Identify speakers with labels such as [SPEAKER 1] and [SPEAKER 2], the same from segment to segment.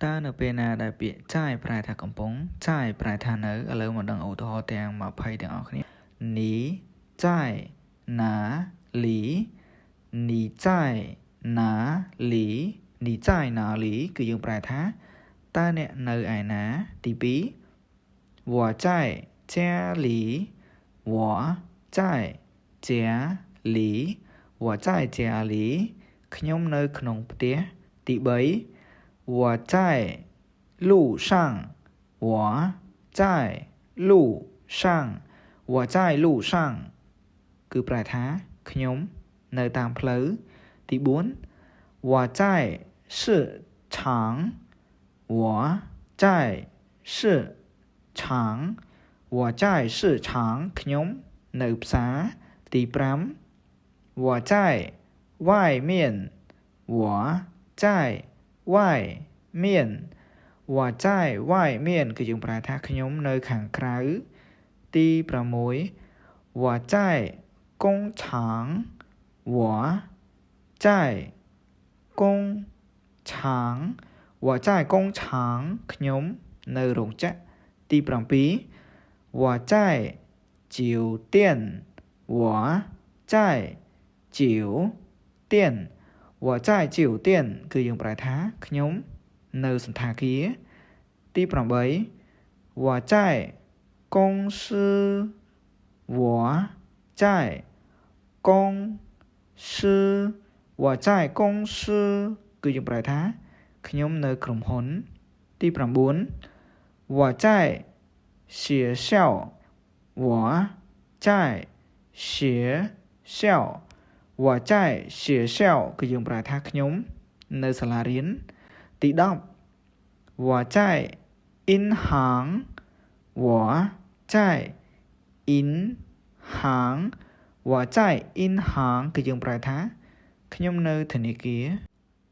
[SPEAKER 1] ta nợ bên nào đại biệt trai prai thà cầm bóng trai prai thà nợ ở lâu mà đang ủ thọ tiền mà phay tiền ở khní ní trai ná lý ní trai ná lý ní trai ná lý cứ dùng prai thà ta nè nợ ai ná tí bí 我在家里我在家里我在家里ខ្ញុំនៅក្នុងផ្ទះទី3我在路上我在路上我在路上គឺប្រែថាខ្ញុំនៅតាមផ្លូវទី4我在市场我在市场我在市场ខ្ញុំនៅផ្សារទី5我在外面我在外面我在外面គឺយើងប្រែថាខ្ញុំនៅខាងក្រៅទី6我在工厂我在工厂我在工厂ខ្ញុំនៅរោងចក្រទី7我在酒店我在酒店我在酒店គឺយើងប្រែថាខ្ញុំនៅសន្តាគារទី8我在公司我在公司我在公司គឺយើងប្រែថាខ្ញុំនៅក្រុមហ៊ុនទី9我在学校我在学校我在学校គឺយើងប្រែថាខ្ញុំនៅសាលារៀនទី10我在银行我在银行我在银行គឺយើងប្រែថាខ្ញុំនៅធនាគារ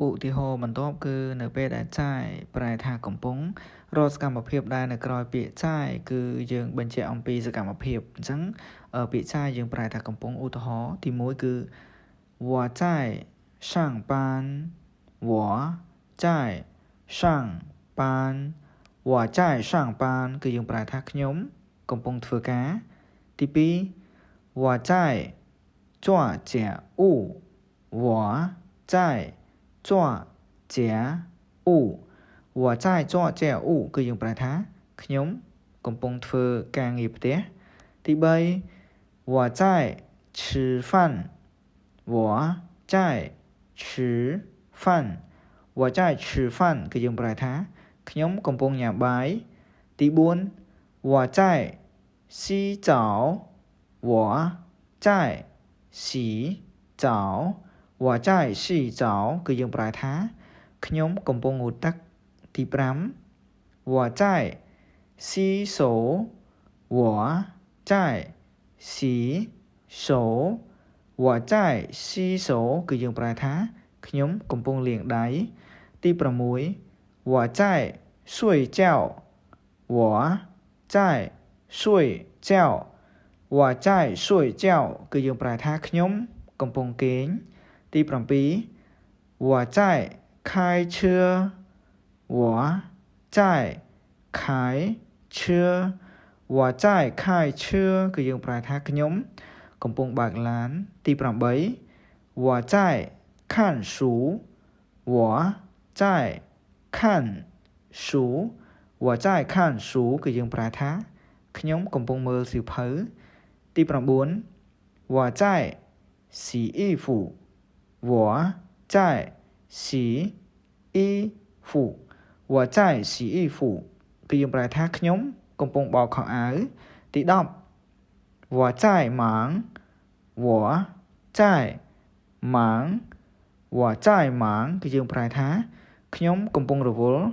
[SPEAKER 1] ឧទាហរណ៍បន្ទាប់គឺនៅពេលដែលចាយប្រែថាកំពុងរកសកម្មភាពដែលនៅក្រោយពាក្យចាយគឺយើងបញ្ជាក់អំពីសកម្មភាពអញ្ចឹងពាក្យចាយយើងប្រែថាកំពុងឧទាហរណ៍ទី1គឺ我在上班我在上班我在上班គឺយើងប្រែថាខ្ញុំកំពុងធ្វើការទី2我在做家务我在做家务我在做家务គឺយើងប្រែថាខ្ញុំកំពុងធ្វើការងារផ្ទះទី3我在吃饭我在吃饭我在吃饭គឺយើងប្រែថាខ្ញុំកំពុងញ៉ាំបាយទី4我在洗澡我在洗澡我在洗澡គឺយើងប្រែថាខ្ញុំកំពុងងូតទឹកទី5我在洗手我在洗手我在洗手គឺយើងប្រែថាខ្ញុំកំពុងលាងដៃទី6我在睡觉我在睡觉我在睡觉គឺយើងប្រែថាខ្ញុំកំពុងគេងទី7我在开车我在开车我在开车គឺយើងប្រែថាខ្ញុំកំពុងបើកឡានទី8我在看书我在看书我在看书គឺយើងប្រែថាខ្ញុំកំពុងមើលសៀវភៅទី9我在洗衣服我在洗衣服我在洗衣服គឺយើងប្រែថាខ្ញុំកំពុងបោកខោអាវទី10我在忙我在忙我在忙គឺយើងប្រែថាខ្ញុំកំពុងរវល់